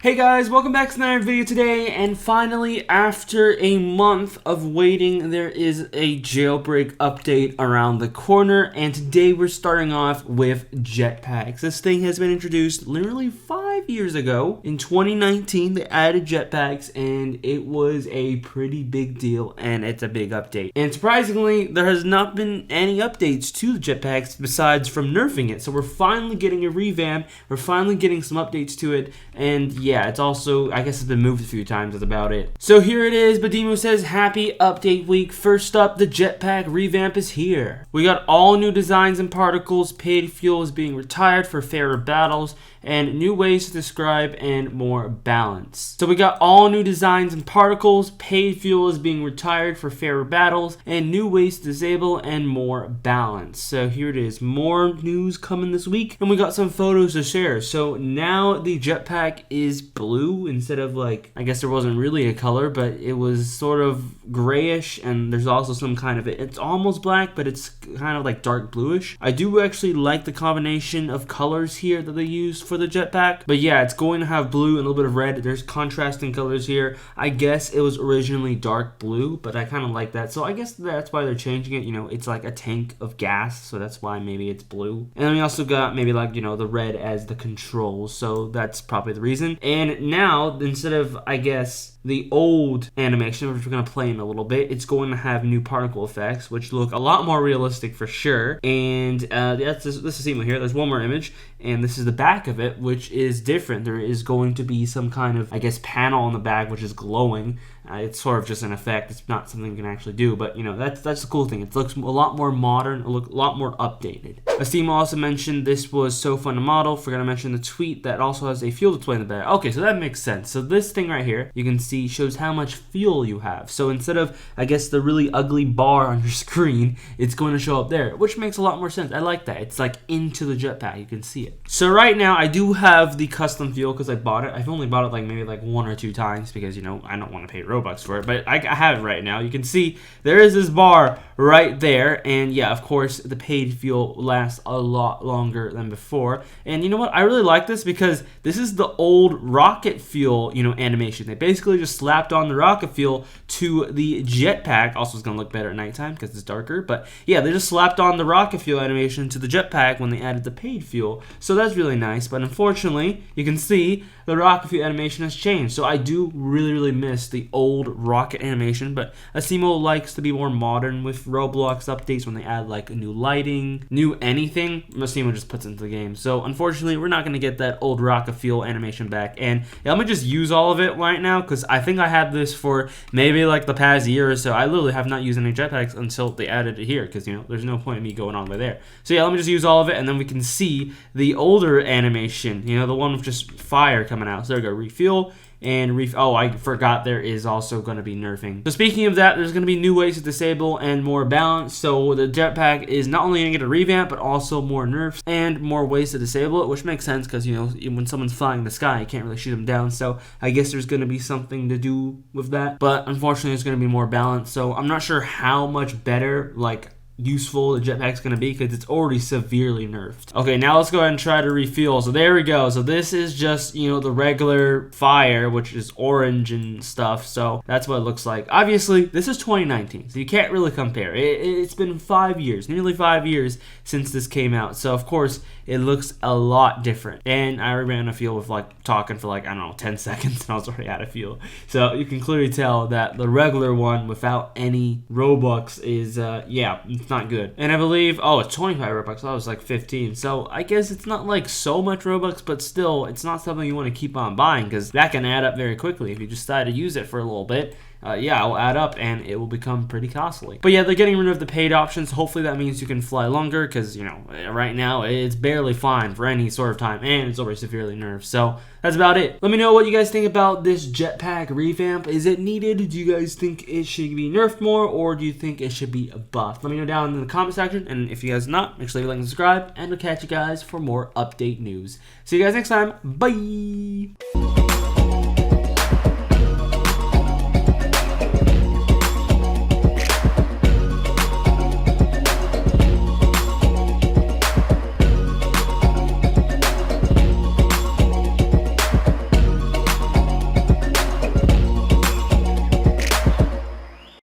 Hey guys, welcome back to another video today, and finally, after a month of waiting, there is a jailbreak update around the corner, and today we're starting off with jetpacks. This thing has been introduced literally 5 years ago. In 2019, they added jetpacks, and it was a pretty big deal, and it's a big update. And surprisingly, there has not been any updates to the jetpacks besides from nerfing it, so we're finally getting a revamp, we're finally getting some updates to it, and yeah, it's also, I guess it's been moved a few times, that's about it. So here it is, Badimo says, happy update week. First up, the jetpack revamp is here. We got all new designs and particles, paid fuel is being retired for fairer battles, and new ways to describe and more balance. So we got all new designs and particles, paid fuel is being retired for fairer battles, and new ways to disable and more balance. So here it is, more news coming this week, and we got some photos to share. So now the jetpack is blue instead of, like, I guess there wasn't really a color, but it was sort of grayish, and there's also some kind of it's almost black, but it's kind of like dark bluish. I do actually like the combination of colors here that they used for the jetpack, but yeah, it's going to have blue and a little bit of red. There's contrasting colors here. I guess it was originally dark blue, but I kind of like that, so I guess that's why they're changing it. You know, it's like a tank of gas, so that's why maybe it's blue. And then we also got maybe, like, you know, the red as the controls, so that's probably the reason. And now, instead of, I guess, the old animation, which we're going to play in a little bit, it's going to have new particle effects, which look a lot more realistic for sure. And this is Simo here. There's one more image, and this is the back of it, which is different. There is going to be some kind of, I guess, panel on the back, which is glowing. It's sort of just an effect. It's not something you can actually do, but you know, that's the cool thing. It looks a lot more modern, a lot more updated. Asimo also mentioned this was so fun to model. Forgot to mention the tweet that also has a fuel display in the back. Okay, so that makes sense. So this thing right here, you can see, shows how much fuel you have. So instead of, I guess, the really ugly bar on your screen, it's going to show up there, which makes a lot more sense. I like that. It's like into the jetpack. You can see it. So right now, I do have the custom fuel because I bought it. I've only bought it like maybe like 1 or 2 times because, you know, I don't want to pay Robux for it, but I have it right now. You can see there is this bar right there, and yeah, of course, the paid fuel lasts a lot longer than before. And you know what? I really like this because this is the old rocket fuel, you know, animation. They basically just slapped on the rocket fuel to the jetpack. Also, it's gonna look better at nighttime because it's darker, but yeah, they just slapped on the rocket fuel animation to the jetpack when they added the paid fuel. So that's really nice, but unfortunately, you can see the rocket fuel animation has changed. So I do really miss the old rocket animation, but Asimo likes to be more modern with Roblox updates. When they add like a new lighting, new anything, Asimo just puts it into the game. So unfortunately, we're not going to get that old rocket fuel animation back, and yeah, I'm going to just use all of it right now because I think I had this for maybe like the past year or so. I literally have not used any jetpacks until they added it here because, you know, there's no point in me going on by there. So yeah, let me just use all of it, and then we can see the older animation, you know, the one with just fire coming out. So there we go, refuel. And oh, I forgot there is also going to be nerfing. So speaking of that, there's going to be new ways to disable and more balance. So the jetpack is not only going to get a revamp, but also more nerfs and more ways to disable it, which makes sense because, you know, when someone's flying in the sky, you can't really shoot them down. So I guess there's going to be something to do with that. But unfortunately, there's going to be more balance. So I'm not sure how much better, like, useful the jetpack's gonna be because it's already severely nerfed. Okay, now let's go ahead and try to refuel. So there we go. So this is just, you know, the regular fire, which is orange and stuff. So that's what it looks like. Obviously, this is 2019, so you can't really compare. It's been 5 years, nearly 5 years since this came out. So of course, it looks a lot different. And I ran a fuel with like talking for like, I don't know, 10 seconds and I was already out of fuel. So you can clearly tell that the regular one without any Robux is, yeah, it's not good. And I believe, oh, it's 25 Robux. That was like 15. So I guess it's not like so much Robux, but still, it's not something you want to keep on buying because that can add up very quickly if you just decide to use it for a little bit. Yeah, it will add up and it will become pretty costly. But yeah, they're getting rid of the paid options. Hopefully that means you can fly longer because, you know, right now it's barely flying for any sort of time and it's already severely nerfed. So that's about it. Let me know what you guys think about this jetpack revamp. Is it needed? Do you guys think it should be nerfed more, or do you think it should be buffed? Let me know down in the comment section, and if you guys not, make sure you leave a like and subscribe, and we'll catch you guys for more update news. See you guys next time. Bye!